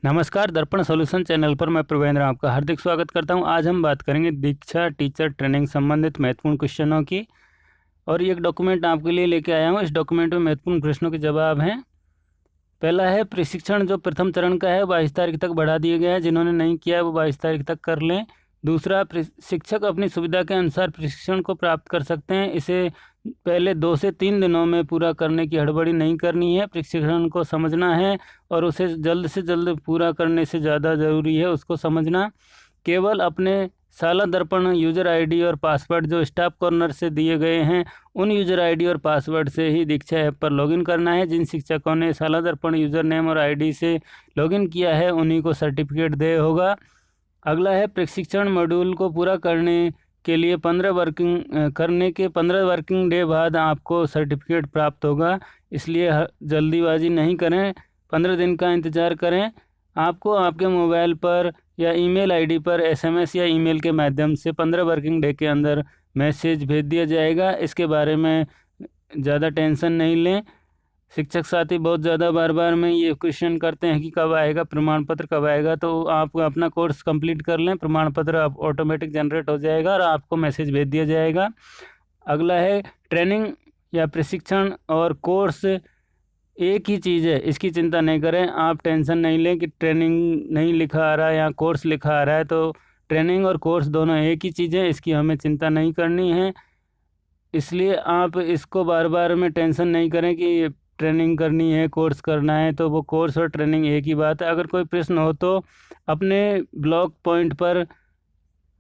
नमस्कार, दर्पण solution channel पर मैं प्रवेंद्र आपका हार्दिक स्वागत करता हूं। आज हम बात करेंगे दीक्षा टीचर ट्रेनिंग संबंधित महत्वपूर्ण क्वेश्चनों की। और ये एक डॉक्यूमेंट आपके लिए लेके आया हूं। इस डॉक्यूमेंट में महत्वपूर्ण प्रश्नों के जवाब हैं। पहला है प्रशिक्षण जो प्रथम चरण का है 22 तारीख तक बढ़ा दिया गया है। जिन्होंने नहीं किया है वो 22 तारीख तक कर लें। दूसरा, शिक्षक अपनी सुविधा के अनुसार प्रशिक्षण को प्राप्त कर सकते हैं। इसे पहले 2 से 3 दिनों में पूरा करने की हड़बड़ी नहीं करनी है। प्रशिक्षण को समझना है और उसे जल्द से जल्द पूरा करने से ज़्यादा ज़रूरी है उसको समझना। केवल अपने शाला दर्पण यूज़र आईडी और पासवर्ड जो स्टाफ कॉर्नर से दिए गए हैं उन यूज़र आईडी और पासवर्ड से ही दीक्षा ऐप पर लॉगिन करना है। जिन शिक्षकों ने शाला दर्पण यूज़र नेम और आईडी से लॉगिन किया है उन्हीं को सर्टिफिकेट दे होगा। अगला है प्रशिक्षण मॉड्यूल को पूरा करने के लिए 15 वर्किंग डे बाद आपको सर्टिफिकेट प्राप्त होगा। इसलिए जल्दीबाजी नहीं करें, 15 दिन का इंतज़ार करें। आपको आपके मोबाइल पर या ईमेल आईडी पर एसएमएस या ईमेल के माध्यम से 15 वर्किंग डे के अंदर मैसेज भेज दिया जाएगा। इसके बारे में ज़्यादा टेंशन नहीं लें। शिक्षक साथी बहुत ज़्यादा बार में ये क्वेश्चन करते हैं कि कब आएगा प्रमाण पत्र, कब आएगा। तो आप अपना कोर्स कंप्लीट कर लें, प्रमाण पत्र आप ऑटोमेटिक जनरेट हो जाएगा और आपको मैसेज भेज दिया जाएगा। अगला है ट्रेनिंग या प्रशिक्षण और कोर्स एक ही चीज़ है, इसकी चिंता नहीं करें। आप टेंशन नहीं लें कि ट्रेनिंग नहीं लिखा आ रहा है या कोर्स लिखा आ रहा है। तो ट्रेनिंग और कोर्स दोनों एक ही चीज़ है, इसकी हमें चिंता नहीं करनी है। इसलिए आप इसको बार में टेंशन नहीं करें कि ट्रेनिंग करनी है, कोर्स करना है। तो वो कोर्स और ट्रेनिंग एक ही बात है। अगर कोई प्रश्न हो तो अपने ब्लॉग पॉइंट पर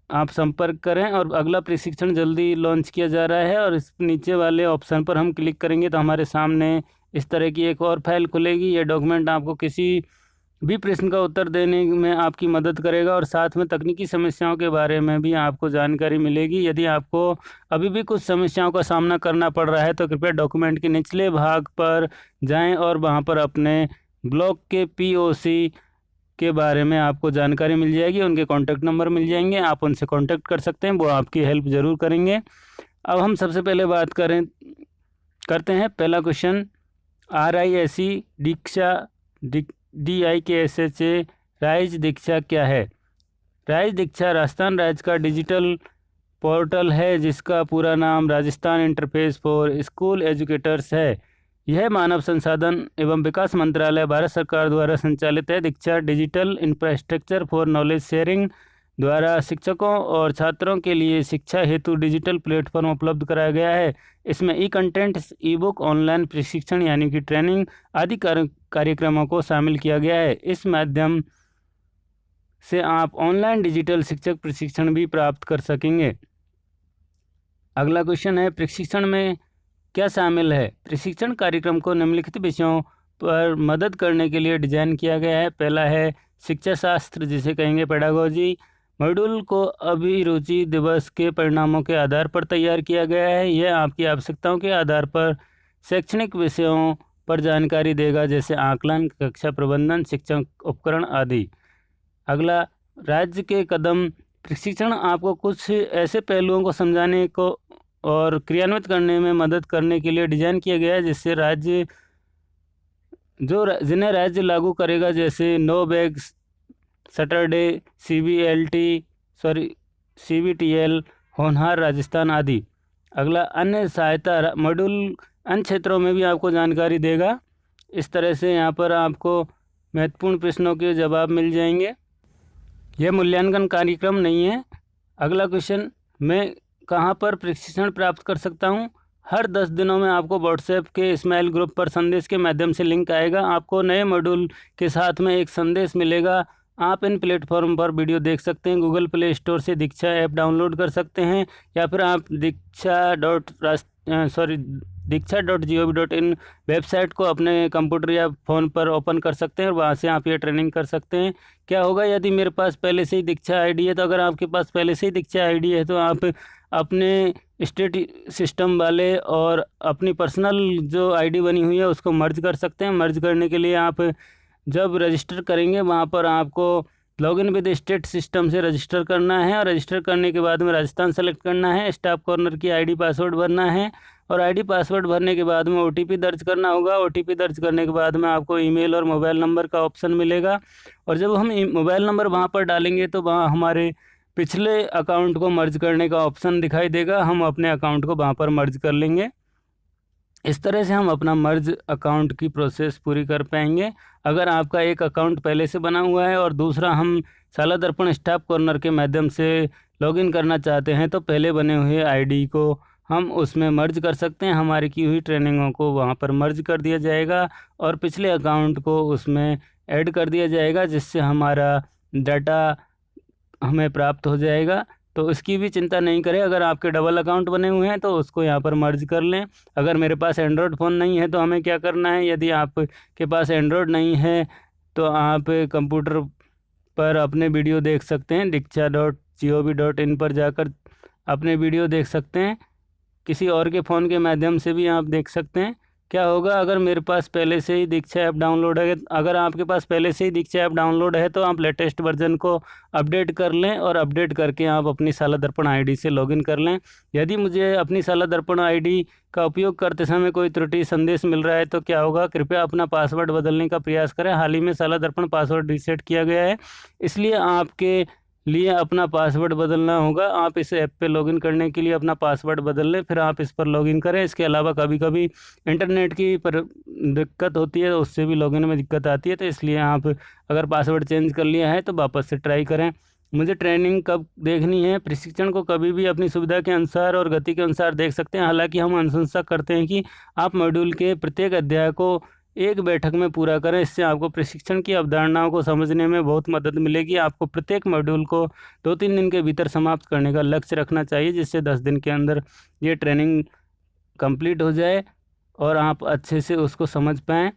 आप संपर्क करें। और अगला प्रशिक्षण जल्दी लॉन्च किया जा रहा है और इस नीचे वाले ऑप्शन पर हम क्लिक करेंगे तो हमारे सामने इस तरह की एक और फाइल खुलेगी। ये डॉक्यूमेंट आपको किसी भी प्रश्न का उत्तर देने में आपकी मदद करेगा और साथ में तकनीकी समस्याओं के बारे में भी आपको जानकारी मिलेगी। यदि आपको अभी भी कुछ समस्याओं का सामना करना पड़ रहा है तो कृपया डॉक्यूमेंट के निचले भाग पर जाएं और वहां पर अपने ब्लॉक के पीओसी के बारे में आपको जानकारी मिल जाएगी। उनके कॉन्टैक्ट नंबर मिल जाएंगे, आप उनसे कॉन्टैक्ट कर सकते हैं, वो आपकी हेल्प ज़रूर करेंगे। अब हम सबसे पहले बात करते हैं पहला क्वेश्चन। RISE दीक्षा DIKSHA राइज दीक्षा क्या है? राइज दीक्षा राजस्थान राज्य का डिजिटल पोर्टल है जिसका पूरा नाम Rajasthan interface for school educators है। यह मानव संसाधन एवं विकास मंत्रालय भारत सरकार द्वारा संचालित है। Diksha digital infrastructure for knowledge sharing द्वारा शिक्षकों और छात्रों के लिए शिक्षा हेतु डिजिटल प्लेटफॉर्म उपलब्ध कराया गया है। इसमें ई कंटेंट, ई बुक, ऑनलाइन प्रशिक्षण यानी कि ट्रेनिंग आदि कार्यक्रमों को शामिल किया गया है। इस माध्यम से आप ऑनलाइन डिजिटल शिक्षक प्रशिक्षण भी प्राप्त कर सकेंगे। अगला क्वेश्चन है प्रशिक्षण में क्या शामिल है? प्रशिक्षण कार्यक्रम को निम्नलिखित विषयों पर मदद करने के लिए डिजाइन किया गया है। पहला है शिक्षा शास्त्र, जिसे कहेंगे पेडागोजी। मॉड्यूल को अभिरुचि दिवस के परिणामों के आधार पर तैयार किया गया है। यह आपकी आवश्यकताओं के आधार पर शैक्षणिक विषयों पर जानकारी देगा, जैसे आकलन, कक्षा प्रबंधन, शिक्षण उपकरण आदि। अगला राज्य के कदम। प्रशिक्षण आपको कुछ ऐसे पहलुओं को समझाने को और क्रियान्वित करने में मदद करने के लिए डिजाइन किया गया है जिससे जिन्हें राज्य लागू करेगा, जैसे नो बैग सैटरडे, CBTL, होनहार राजस्थान आदि। अगला अन्य सहायता। मॉड्यूल अन्य क्षेत्रों में भी आपको जानकारी देगा। इस तरह से यहाँ पर आपको महत्वपूर्ण प्रश्नों के जवाब मिल जाएंगे। यह मूल्यांकन कार्यक्रम नहीं है। अगला क्वेश्चन, मैं कहाँ पर प्रशिक्षण प्राप्त कर सकता हूँ? हर 10 दिनों में आपको व्हाट्सएप के स्माइल ग्रुप पर संदेश के माध्यम से लिंक आएगा। आपको नए मॉड्यूल के साथ में एक संदेश मिलेगा। आप इन प्लेटफॉर्म पर वीडियो देख सकते हैं। गूगल प्ले स्टोर से दीक्षा ऐप डाउनलोड कर सकते हैं या फिर आप दीक्षा.gov.in वेबसाइट को अपने कंप्यूटर या फ़ोन पर ओपन कर सकते हैं और वहाँ से आप ये ट्रेनिंग कर सकते हैं। क्या होगा यदि मेरे पास पहले से ही दीक्षा आईडी है? तो अगर आपके पास पहले से ही दीक्षा आईडी है तो आप अपने स्टेट सिस्टम वाले और अपनी पर्सनल जो आईडी बनी हुई है उसको मर्ज कर सकते हैं। मर्ज करने के लिए आप जब रजिस्टर करेंगे वहाँ पर आपको लॉगिन विद स्टेट सिस्टम से रजिस्टर करना है और रजिस्टर करने के बाद में राजस्थान सेलेक्ट करना है। स्टाफ कॉर्नर की आईडी पासवर्ड भरना है और आईडी पासवर्ड भरने के बाद में ओटीपी दर्ज करना होगा। ओटीपी दर्ज करने के बाद में आपको ईमेल और मोबाइल नंबर का ऑप्शन मिलेगा, और जब हम मोबाइल नंबर वहाँ पर डालेंगे तो वहाँ हमारे पिछले अकाउंट को मर्ज करने का ऑप्शन दिखाई देगा। हम अपने अकाउंट को वहाँ पर मर्ज कर लेंगे। इस तरह से हम अपना मर्ज अकाउंट की प्रोसेस पूरी कर पाएंगे। अगर आपका एक अकाउंट पहले से बना हुआ है और दूसरा हम साला दर्पण स्टाफ कॉर्नर के माध्यम से लॉगिन करना चाहते हैं, तो पहले बने हुए आईडी को हम उसमें मर्ज कर सकते हैं। हमारी की हुई ट्रेनिंगों को वहाँ पर मर्ज कर दिया जाएगा और पिछले अकाउंट को उसमें ऐड कर दिया जाएगा, जिससे हमारा डाटा हमें प्राप्त हो जाएगा। तो इसकी भी चिंता नहीं करें। अगर आपके डबल अकाउंट बने हुए हैं तो उसको यहाँ पर मर्ज कर लें। अगर मेरे पास एंड्रॉयड फ़ोन नहीं है तो हमें क्या करना है, यदि आपके पास एंड्रॉयड नहीं है तो आप कंप्यूटर पर अपने वीडियो देख सकते हैं। diksha.gov.in पर जाकर अपने वीडियो देख सकते हैं। किसी और के फ़ोन के माध्यम से भी आप देख सकते हैं। क्या होगा, अगर मेरे पास पहले से ही दीक्षा ऐप डाउनलोड है, अगर आपके पास पहले से ही दीक्षा ऐप डाउनलोड है तो आप लेटेस्ट वर्जन को अपडेट कर लें और अपडेट करके आप अपनी साला दर्पण आईडी से लॉगिन कर लें। यदि मुझे अपनी साला दर्पण आईडी का उपयोग करते समय कोई त्रुटि संदेश मिल रहा है तो क्या होगा, कृपया अपना पासवर्ड बदलने का प्रयास करें। हाल ही में साला दर्पण पासवर्ड रीसेट किया गया है, इसलिए आपके लिए अपना पासवर्ड बदलना होगा। आप इस ऐप पे लॉगिन करने के लिए अपना पासवर्ड बदल लें, फिर आप इस पर लॉगिन करें। इसके अलावा कभी कभी इंटरनेट की दिक्कत होती है, उससे भी लॉगिन में दिक्कत आती है, तो इसलिए आप अगर पासवर्ड चेंज कर लिया है तो वापस से ट्राई करें। मुझे ट्रेनिंग कब देखनी है, प्रशिक्षण को कभी भी अपनी सुविधा के अनुसार और गति के अनुसार देख सकते हैं। हालांकि हम अनुशंसा करते हैं कि आप मॉड्यूल के प्रत्येक अध्याय को एक बैठक में पूरा करें। इससे आपको प्रशिक्षण की अवधारणाओं को समझने में बहुत मदद मिलेगी। आपको प्रत्येक मॉड्यूल को 2-3 दिन के भीतर समाप्त करने का लक्ष्य रखना चाहिए, जिससे 10 दिन के अंदर ये ट्रेनिंग कंप्लीट हो जाए और आप अच्छे से उसको समझ पाएँ।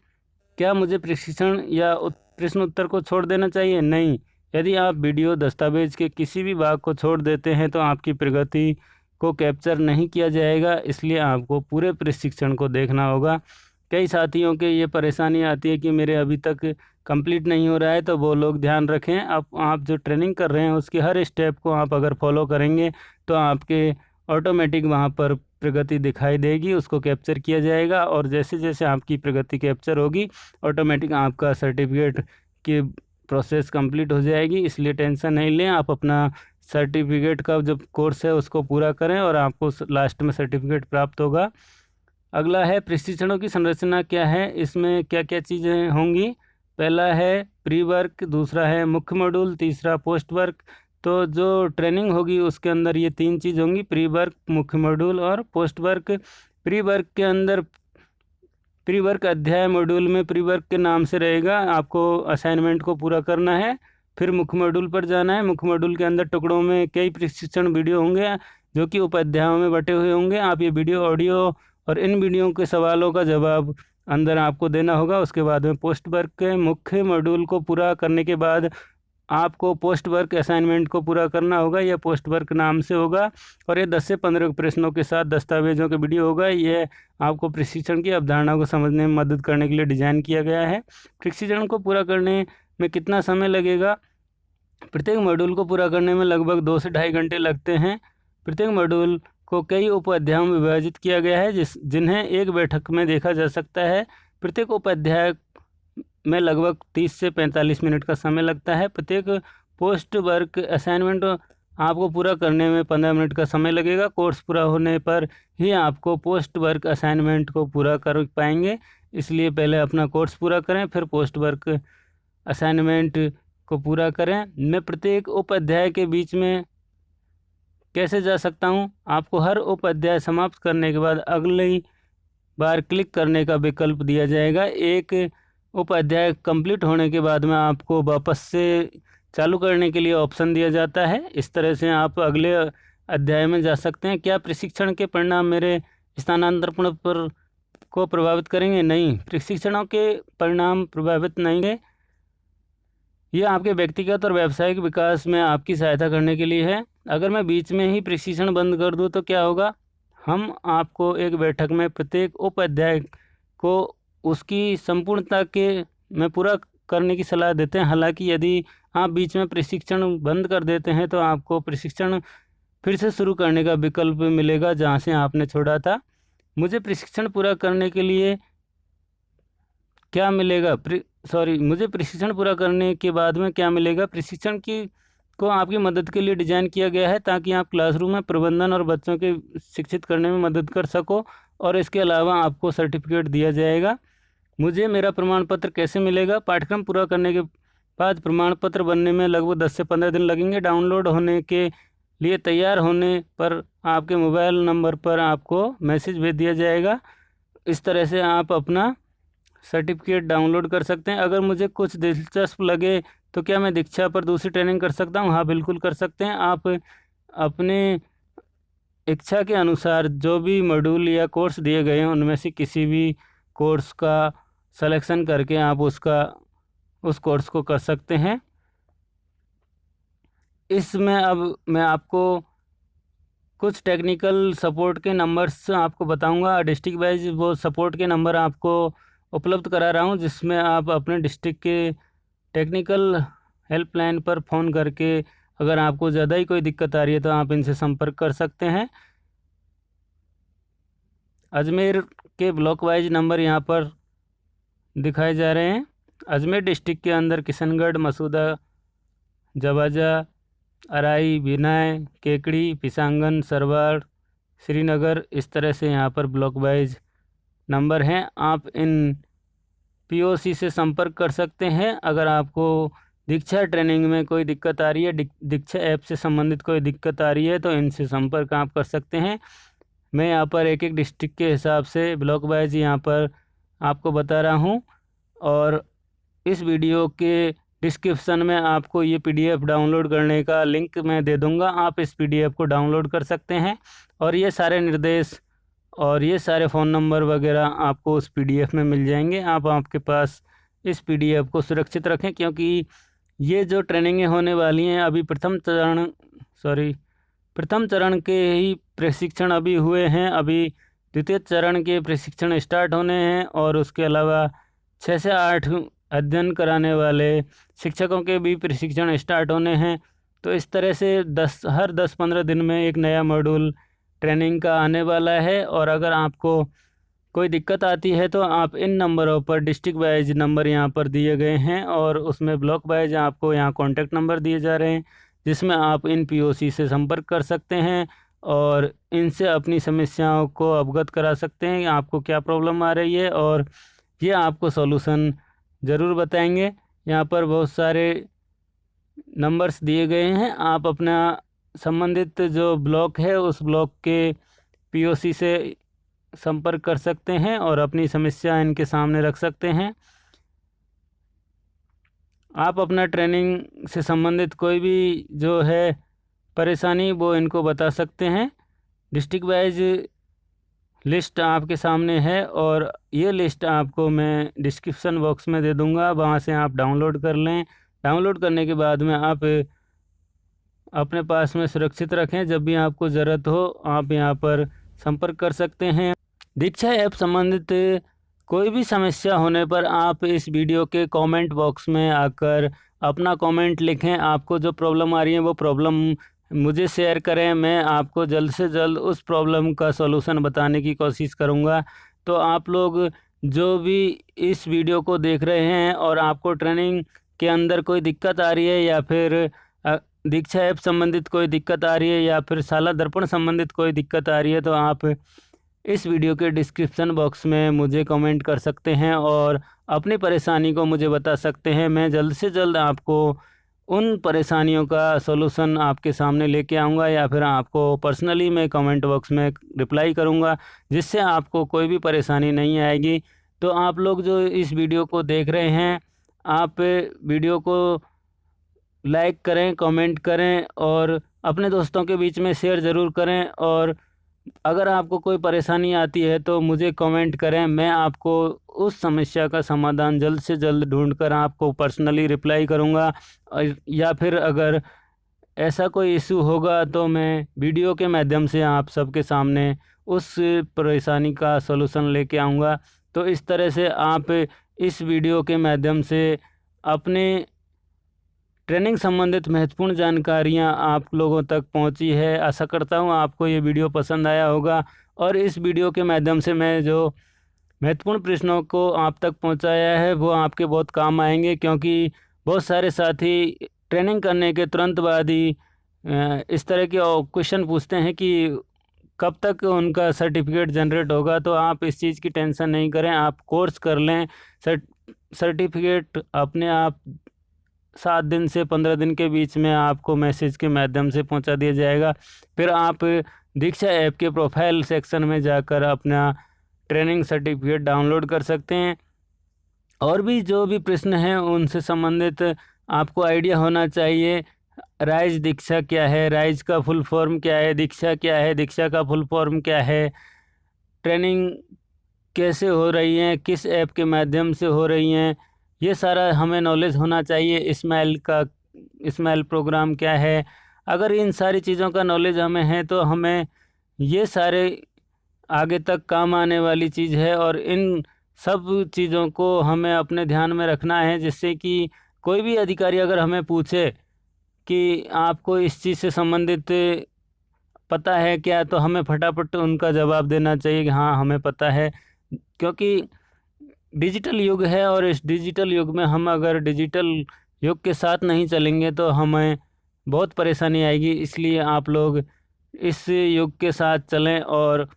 क्या मुझे प्रशिक्षण या प्रश्न उत्तर को छोड़ देना चाहिए? नहीं। यदि आप वीडियो दस्तावेज के किसी भी भाग को छोड़ देते हैं तो आपकी प्रगति को कैप्चर नहीं किया जाएगा, इसलिए आपको पूरे प्रशिक्षण को देखना होगा। कई साथियों के ये परेशानी आती है कि मेरे अभी तक कंप्लीट नहीं हो रहा है, तो वो लोग ध्यान रखें। आप जो ट्रेनिंग कर रहे हैं उसके हर स्टेप को आप अगर फॉलो करेंगे तो आपके ऑटोमेटिक वहाँ पर प्रगति दिखाई देगी, उसको कैप्चर किया जाएगा, और जैसे जैसे आपकी प्रगति कैप्चर होगी ऑटोमेटिक आपका सर्टिफिकेट की प्रोसेस कंप्लीट हो जाएगी। इसलिए टेंशन नहीं लें, आप अपना सर्टिफिकेट का जो कोर्स है उसको पूरा करें और आपको लास्ट में सर्टिफिकेट प्राप्त होगा। अगला है प्रशिक्षणों की संरचना क्या है, इसमें क्या क्या चीज़ें होंगी। पहला है प्री वर्क, दूसरा है मुख्य मॉड्यूल, तीसरा पोस्ट वर्क। तो जो ट्रेनिंग होगी उसके अंदर ये 3 चीज़ होंगी, प्री वर्क, मुख्य मॉड्यूल और पोस्ट वर्क। प्री वर्क के अंदर प्री वर्क अध्याय मॉड्यूल में प्री वर्क के नाम से रहेगा, आपको असाइनमेंट को पूरा करना है। फिर मुख्य मॉड्यूल पर जाना है। मुख्य मॉड्यूल के अंदर टुकड़ों में कई प्रशिक्षण वीडियो होंगे जो कि उपाध्यायों में बटे हुए होंगे। आप ये वीडियो, ऑडियो और इन वीडियो के सवालों का जवाब अंदर आपको देना होगा। उसके बाद में पोस्ट वर्क के मुख्य मॉड्यूल को पूरा करने के बाद आपको पोस्ट वर्क असाइनमेंट को पूरा करना होगा। यह पोस्ट वर्क नाम से होगा और ये 10 से 15 प्रश्नों के साथ दस्तावेजों के वीडियो होगा। यह आपको प्रशिक्षण की अवधारणा को समझने में मदद करने के लिए डिज़ाइन किया गया है। प्रशिक्षण को पूरा करने में कितना समय लगेगा? प्रत्येक मॉड्यूल को पूरा करने में लगभग 2 से 2.5 घंटे लगते हैं। प्रत्येक मॉड्यूल को कई उपाध्यायों में विभाजित किया गया है जिन्हें एक बैठक में देखा जा सकता है। प्रत्येक उपाध्याय में लगभग 30 से 45 मिनट का समय लगता है। प्रत्येक पोस्ट वर्क असाइनमेंट आपको पूरा करने में 15 मिनट का समय लगेगा। कोर्स पूरा होने पर ही आपको पोस्ट वर्क असाइनमेंट को पूरा कर पाएंगे, इसलिए पहले अपना कोर्स पूरा करें फिर पोस्ट वर्क असाइनमेंट को पूरा करें। मैं प्रत्येक उपाध्याय के बीच में कैसे जा सकता हूं? आपको हर उपाध्याय समाप्त करने के बाद अगली बार क्लिक करने का विकल्प दिया जाएगा। एक उपाध्याय कंप्लीट होने के बाद में आपको वापस से चालू करने के लिए ऑप्शन दिया जाता है। इस तरह से आप अगले अध्याय में जा सकते हैं। क्या प्रशिक्षण के परिणाम मेरे स्थानांतरण पर को प्रभावित करेंगे? नहीं, प्रशिक्षणों के परिणाम प्रभावित नहीं है। यह आपके व्यक्तिगत और व्यावसायिक विकास में आपकी सहायता करने के लिए है। अगर मैं बीच में ही प्रशिक्षण बंद कर दूं तो क्या होगा? हम आपको एक बैठक में प्रत्येक उपाध्याय को उसकी संपूर्णता के में पूरा करने की सलाह देते हैं। हालांकि यदि आप बीच में प्रशिक्षण बंद कर देते हैं तो आपको प्रशिक्षण फिर से शुरू करने का विकल्प मिलेगा जहां से आपने छोड़ा था। मुझे प्रशिक्षण पूरा करने के लिए क्या मिलेगा? मुझे प्रशिक्षण पूरा करने के बाद में क्या मिलेगा? प्रशिक्षण को आपकी मदद के लिए डिज़ाइन किया गया है ताकि आप क्लासरूम में प्रबंधन और बच्चों के शिक्षित करने में मदद कर सको, और इसके अलावा आपको सर्टिफिकेट दिया जाएगा। मुझे मेरा प्रमाण पत्र कैसे मिलेगा? पाठ्यक्रम पूरा करने के बाद प्रमाण पत्र बनने में लगभग 10 से 15 दिन लगेंगे। डाउनलोड होने के लिए तैयार होने पर आपके मोबाइल नंबर पर आपको मैसेज भेज दिया जाएगा। इस तरह से आप अपना सर्टिफिकेट डाउनलोड कर सकते हैं। अगर मुझे कुछ दिलचस्प लगे तो क्या मैं दीक्षा पर दूसरी ट्रेनिंग कर सकता हूँ? हाँ, बिल्कुल कर सकते हैं। आप अपने इच्छा के अनुसार जो भी मॉड्यूल या कोर्स दिए गए हैं उनमें से किसी भी कोर्स का सिलेक्शन करके आप उस कोर्स को कर सकते हैं। इसमें अब मैं आपको कुछ टेक्निकल सपोर्ट के नंबर्स आपको बताऊंगा। डिस्ट्रिक्ट वाइज वो सपोर्ट के नंबर आपको उपलब्ध करा रहा हूं, जिसमें आप अपने डिस्ट्रिक्ट के टेक्निकल हेल्पलाइन पर फ़ोन करके अगर आपको ज़्यादा ही कोई दिक्कत आ रही है तो आप इनसे संपर्क कर सकते हैं। अजमेर के ब्लॉक वाइज नंबर यहाँ पर दिखाए जा रहे हैं। अजमेर डिस्ट्रिक्ट के अंदर किशनगढ़, मसूदा, जवाजा, अराई, बिनाय, केकड़ी, पिसांगन, सरवाड़, श्रीनगर, इस तरह से यहाँ पर ब्लॉक वाइज नंबर हैं। आप इन पीओसी से संपर्क कर सकते हैं। अगर आपको दीक्षा ट्रेनिंग में कोई दिक्कत आ रही है, दीक्षा ऐप से संबंधित कोई दिक्कत आ रही है, तो इनसे संपर्क आप कर सकते हैं। मैं यहाँ पर एक एक डिस्ट्रिक्ट के हिसाब से ब्लॉक वाइज यहाँ पर आपको बता रहा हूँ, और इस वीडियो के डिस्क्रिप्शन में आपको ये पीडीएफ डाउनलोड करने का लिंक मैं दे दूँगा। आप इस पीडीएफ को डाउनलोड कर सकते हैं, और ये सारे निर्देश और ये सारे फ़ोन नंबर वगैरह आपको उस पीडीएफ में मिल जाएंगे। आप आपके पास इस पीडीएफ को सुरक्षित रखें, क्योंकि ये जो ट्रेनिंगें होने वाली हैं अभी प्रथम चरण के ही प्रशिक्षण अभी हुए हैं। अभी द्वितीय चरण के प्रशिक्षण स्टार्ट होने हैं, और उसके अलावा 6 से 8 अध्ययन कराने वाले शिक्षकों के भी प्रशिक्षण स्टार्ट होने हैं। तो इस तरह से हर 10-15 दिन में एक नया मॉड्यूल ट्रेनिंग का आने वाला है। और अगर आपको कोई दिक्कत आती है तो आप इन नंबरों पर, डिस्ट्रिक्ट वाइज नंबर यहाँ पर दिए गए हैं, और उसमें ब्लॉक वाइज आपको यहाँ कॉन्टैक्ट नंबर दिए जा रहे हैं, जिसमें आप इन पीओसी से संपर्क कर सकते हैं और इनसे अपनी समस्याओं को अवगत करा सकते हैं, आपको क्या प्रॉब्लम आ रही है, और ये आपको सॉल्यूशन ज़रूर बताएंगे। यहाँ पर बहुत सारे नंबर्स दिए गए हैं। आप अपना संबंधित जो ब्लॉक है उस ब्लॉक के पीओसी से संपर्क कर सकते हैं और अपनी समस्या इनके सामने रख सकते हैं। आप अपना ट्रेनिंग से संबंधित कोई भी जो है परेशानी वो इनको बता सकते हैं। डिस्ट्रिक्ट वाइज लिस्ट आपके सामने है, और ये लिस्ट आपको मैं डिस्क्रिप्शन बॉक्स में दे दूंगा, वहाँ से आप डाउनलोड कर लें। डाउनलोड करने के बाद में आप अपने पास में सुरक्षित रखें। जब भी आपको ज़रूरत हो आप यहाँ पर संपर्क कर सकते हैं। दीक्षा ऐप संबंधित कोई भी समस्या होने पर आप इस वीडियो के कमेंट बॉक्स में आकर अपना कमेंट लिखें। आपको जो प्रॉब्लम आ रही है वो प्रॉब्लम मुझे शेयर करें, मैं आपको जल्द से जल्द उस प्रॉब्लम का सॉल्यूशन बताने की कोशिश करूंगा। तो आप लोग जो भी इस वीडियो को देख रहे हैं और आपको ट्रेनिंग के अंदर कोई दिक्कत आ रही है, या फिर दीक्षा ऐप संबंधित कोई दिक्कत आ रही है, या फिर शाला दर्पण संबंधित कोई दिक्कत आ रही है, तो आप इस वीडियो के डिस्क्रिप्शन बॉक्स में मुझे कमेंट कर सकते हैं और अपनी परेशानी को मुझे बता सकते हैं। मैं जल्द से जल्द आपको उन परेशानियों का सॉल्यूशन आपके सामने लेके आऊँगा, या फिर आपको पर्सनली मैं कमेंट बॉक्स में रिप्लाई करूँगा, जिससे आपको कोई भी परेशानी नहीं आएगी। तो आप लोग जो इस वीडियो को देख रहे हैं, आप वीडियो को लाइक करें, कमेंट करें और अपने दोस्तों के बीच में शेयर ज़रूर करें। और अगर आपको कोई परेशानी आती है तो मुझे कमेंट करें, मैं आपको उस समस्या का समाधान जल्द से जल्द ढूंढकर आपको पर्सनली रिप्लाई करूंगा। या फिर अगर ऐसा कोई इशू होगा तो मैं वीडियो के माध्यम से आप सबके सामने उस परेशानी का सलूशन लेके आऊँगा। तो इस तरह से आप इस वीडियो के माध्यम से अपने ट्रेनिंग संबंधित महत्वपूर्ण जानकारियां आप लोगों तक पहुंची है। आशा करता हूं आपको ये वीडियो पसंद आया होगा और इस वीडियो के माध्यम से मैं जो महत्वपूर्ण प्रश्नों को आप तक पहुंचाया है वो आपके बहुत काम आएंगे, क्योंकि बहुत सारे साथी ट्रेनिंग करने के तुरंत बाद ही इस तरह के क्वेश्चन पूछते हैं कि कब तक उनका सर्टिफिकेट जनरेट होगा। तो आप इस चीज़ की टेंशन नहीं करें, आप कोर्स कर लें। सर्टिफिकेट अपने आप 7 दिन से 15 दिन के बीच में आपको मैसेज के माध्यम से पहुंचा दिया जाएगा। फिर आप दीक्षा ऐप के प्रोफाइल सेक्शन में जाकर अपना ट्रेनिंग सर्टिफिकेट डाउनलोड कर सकते हैं। और भी जो भी प्रश्न हैं उनसे संबंधित आपको आइडिया होना चाहिए। राइज दीक्षा क्या है, राइज का फुल फॉर्म क्या है, दीक्षा क्या है, दीक्षा का फुल फॉर्म क्या है, ट्रेनिंग कैसे हो रही हैं, किस ऐप के माध्यम से हो रही हैं, ये सारा हमें नॉलेज होना चाहिए। स्माइल प्रोग्राम क्या है। अगर इन सारी चीज़ों का नॉलेज हमें है तो हमें ये सारे आगे तक काम आने वाली चीज़ है, और इन सब चीज़ों को हमें अपने ध्यान में रखना है, जिससे कि कोई भी अधिकारी अगर हमें पूछे कि आपको इस चीज़ से संबंधित पता है क्या, तो हमें फटाफट उनका जवाब देना चाहिए कि हाँ हमें पता है। क्योंकि डिजिटल युग है और इस डिजिटल युग में हम अगर डिजिटल युग के साथ नहीं चलेंगे तो हमें बहुत परेशानी आएगी। इसलिए आप लोग इस युग के साथ चलें और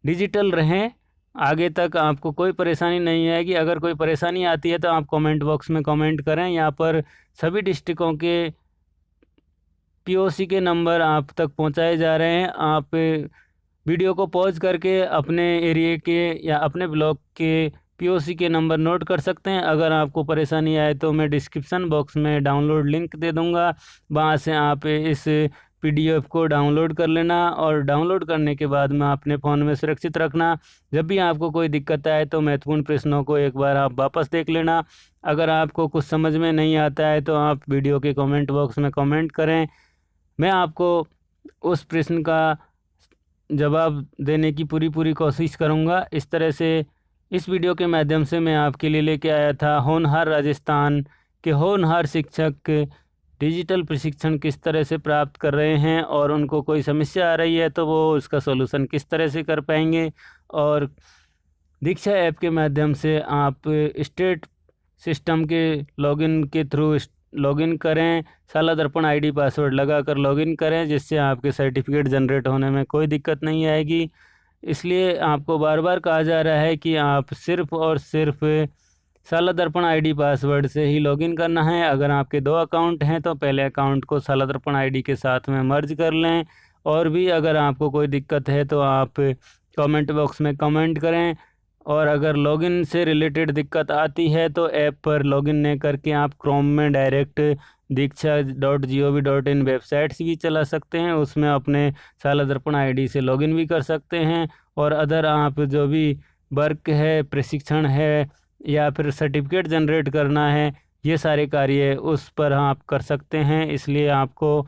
डिजिटल रहें, आगे तक आपको कोई परेशानी नहीं आएगी। अगर कोई परेशानी आती है तो आप कमेंट बॉक्स में कमेंट करें। यहाँ पर सभी डिस्ट्रिक्टों के पीओसी के नंबर आप तक पहुँचाए जा रहे हैं। आप वीडियो को पॉज करके अपने एरिया के या अपने ब्लॉक के पीओसी के नंबर नोट कर सकते हैं। अगर आपको परेशानी आए तो मैं डिस्क्रिप्शन बॉक्स में डाउनलोड लिंक दे दूंगा, वहाँ से आप इस पीडीएफ को डाउनलोड कर लेना, और डाउनलोड करने के बाद में अपने फ़ोन में सुरक्षित रखना। जब भी आपको कोई दिक्कत आए तो महत्वपूर्ण प्रश्नों को एक बार आप वापस देख लेना। अगर आपको कुछ समझ में नहीं आता है तो आप वीडियो के कमेंट बॉक्स में कमेंट करें, मैं आपको उस प्रश्न का जवाब देने की पूरी कोशिश करूंगा। इस तरह से इस वीडियो के माध्यम से मैं आपके लिए लेके आया था होनहार राजस्थान के होनहार शिक्षक डिजिटल प्रशिक्षण किस तरह से प्राप्त कर रहे हैं, और उनको कोई समस्या आ रही है तो वो उसका सॉल्यूशन किस तरह से कर पाएंगे। और दीक्षा ऐप के माध्यम से आप स्टेट सिस्टम के लॉगिन के थ्रू लॉगिन करें, शाला दर्पण आईडी पासवर्ड लगाकर लॉगिन करें, जिससे आपके सर्टिफिकेट जनरेट होने में कोई दिक्कत नहीं आएगी। इसलिए आपको बार बार कहा जा रहा है कि आप सिर्फ़ और सिर्फ शाला दर्पण आईडी पासवर्ड से ही लॉगिन करना है। अगर आपके 2 अकाउंट हैं तो पहले अकाउंट को शाला दर्पण आईडी के साथ में मर्ज कर लें। और भी अगर आपको कोई दिक्कत है तो आप कमेंट बॉक्स में कमेंट करें। और अगर लॉगिन से रिलेटेड दिक्कत आती है तो ऐप पर लॉगिन नहीं करके आप क्रोम में डायरेक्ट diksha.gov.in वेबसाइट से भी चला सकते हैं, उसमें अपने शाला दर्पण आईडी से लॉगिन भी कर सकते हैं। और अदर आप जो भी वर्क है, प्रशिक्षण है, या फिर सर्टिफिकेट जनरेट करना है, ये सारे कार्य उस पर आप कर सकते हैं। इसलिए आपको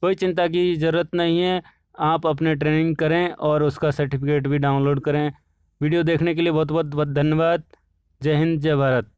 कोई चिंता की ज़रूरत नहीं है, आप अपने ट्रेनिंग करें और उसका सर्टिफिकेट भी डाउनलोड करें। वीडियो देखने के लिए बहुत बहुत धन्यवाद। जय हिंद, जय भारत।